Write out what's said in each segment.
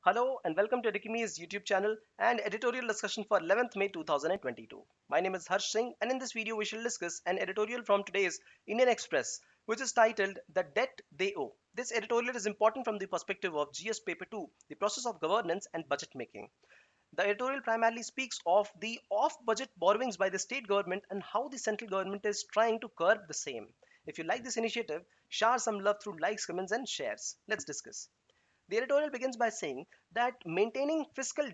Hello and welcome to Edukemy's YouTube channel and editorial discussion for 11th May 2022. My name is Harsh Singh and in this video we shall discuss an editorial from today's Indian Express which is titled The Debt They Owe. This editorial is important from the perspective of GS Paper 2, the process of governance and budget making. The editorial primarily speaks of the off-budget borrowings by the state government and how the central government is trying to curb the same. If you like this initiative, shower some love through likes, comments and shares. Let's discuss. The editorial begins by saying that maintaining fiscal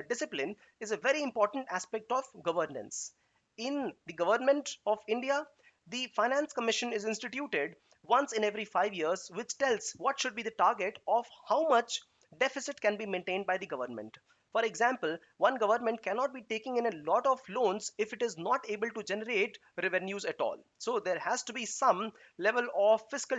discipline is a very important aspect of governance. In the government of India, the Finance Commission is instituted once in every 5 years, which tells what should be the target of how much deficit can be maintained by the government. For example, one government cannot be taking in a lot of loans if it is not able to generate revenues at all. So there has to be some level of fiscal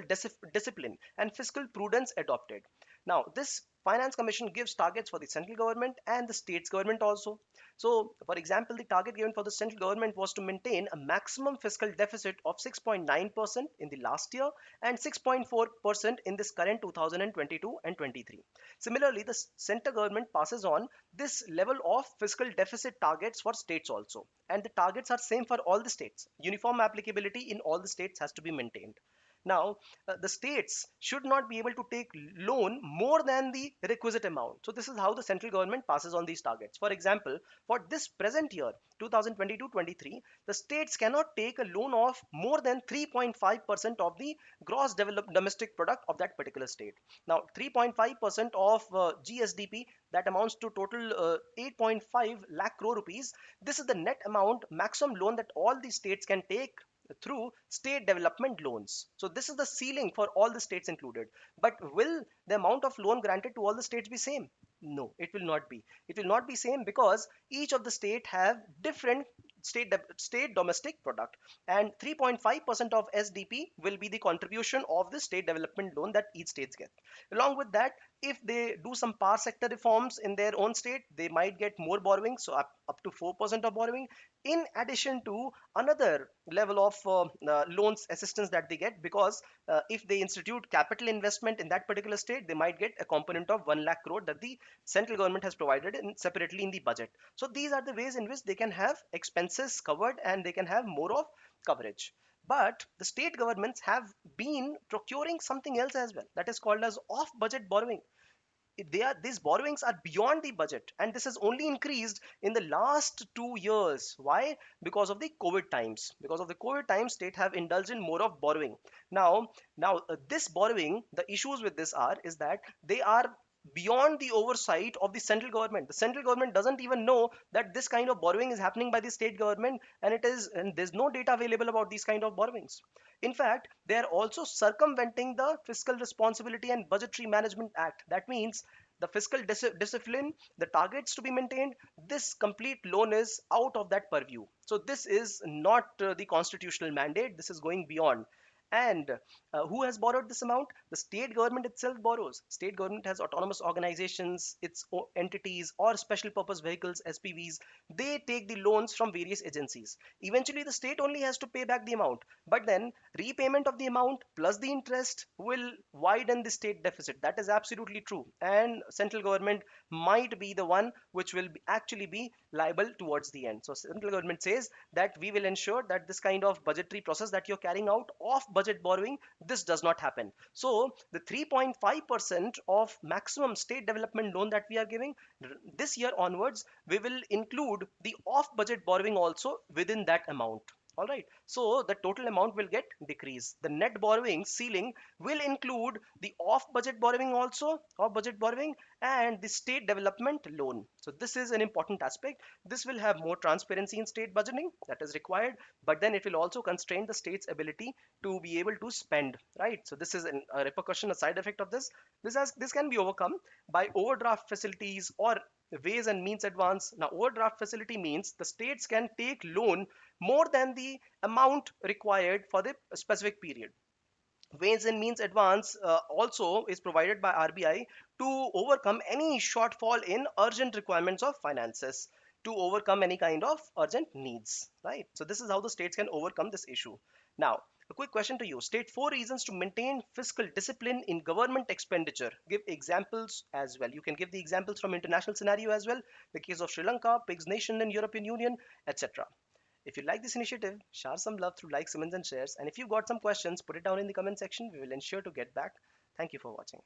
discipline and fiscal prudence adopted. Now, this Finance Commission gives targets for the central government and the states government also. So, for example, the target given for the central government was to maintain a maximum fiscal deficit of 6.9% in the last year and 6.4% in this current 2022 and 23. Similarly, the center government passes on this level of fiscal deficit targets for states also. And the targets are same for all the states. Uniform applicability in all the states has to be maintained. Now, the states should not be able to take loan more than the requisite amount. So this is how the central government passes on these targets. For example, for this present year, 2022-23, the states cannot take a loan of more than 3.5% of the gross developed domestic product of that particular state. Now, 3.5% of GSDP, that amounts to total 8.5 lakh crore rupees. This is the net amount maximum loan that all the states can take through state development loans. So this is the ceiling for all the states included. But will the amount of loan granted to all the states be same? No, it will not be. It will not be same because each of the state have different state domestic product, and 3.5% of SDP will be the contribution of the state development loan that each states get. Along with that, if they do some power sector reforms in their own state, they might get more borrowing, so up to 4% of borrowing, in addition to another level of loans assistance that they get, because if they institute capital investment in that particular state, they might get a component of 1 lakh crore that the central government has provided separately in the budget. So these are the ways in which they can have expenses covered and they can have more of coverage. But the state governments have been procuring something else as well, that is called as off budget borrowing. These borrowings are beyond the budget, and this has only increased in the last 2 years. Why? Because of the COVID times. Because of the COVID times, state have indulged in more of borrowing. Now this borrowing, the issues with this are is that they are beyond the oversight of the central government. The central government doesn't even know that this kind of borrowing is happening by the state government, and there's no data available about these kind of borrowings. In fact, they are also circumventing the Fiscal Responsibility and Budgetary Management Act. That means the fiscal discipline, the targets to be maintained, this complete loan is out of that purview. So this is not the constitutional mandate. This is going beyond. And who has borrowed this amount? The state government itself borrows. State government has autonomous organizations, its entities, or special purpose vehicles, SPVs. They take the loans from various agencies. Eventually, the state only has to pay back the amount. But then, repayment of the amount plus the interest will widen the state deficit. That is absolutely true. And central government might be the one which will actually be liable towards the end. So central government says that we will ensure that this kind of budgetary process that you're carrying out off budget borrowing, this does not happen. So the 3.5% of maximum state development loan that we are giving this year onwards, we will include the off budget borrowing also within that amount. All right, so the total amount will get decreased. The net borrowing ceiling will include the off budget borrowing also, off budget borrowing, and the state development loan. So this is an important aspect. This will have more transparency in state budgeting that is required, but then it will also constrain the state's ability to be able to spend, right? So this is a repercussion, a side effect of this. This can be overcome by overdraft facilities or ways and means advance. Now, overdraft facility means the states can take loan more than the amount required for the specific period. Ways and means advance also is provided by RBI to overcome any shortfall in urgent requirements of finances, to overcome any kind of urgent needs, right? So this is how the states can overcome this issue. Now, A quick question to you. State 4 reasons to maintain fiscal discipline in government expenditure. Give examples as well. You can give the examples from international scenario as well. The case of Sri Lanka, Pigs Nation and European Union, etc. If you like this initiative, share some love through likes, comments and shares. And if you've got some questions, put it down in the comment section. We will ensure to get back. Thank you for watching.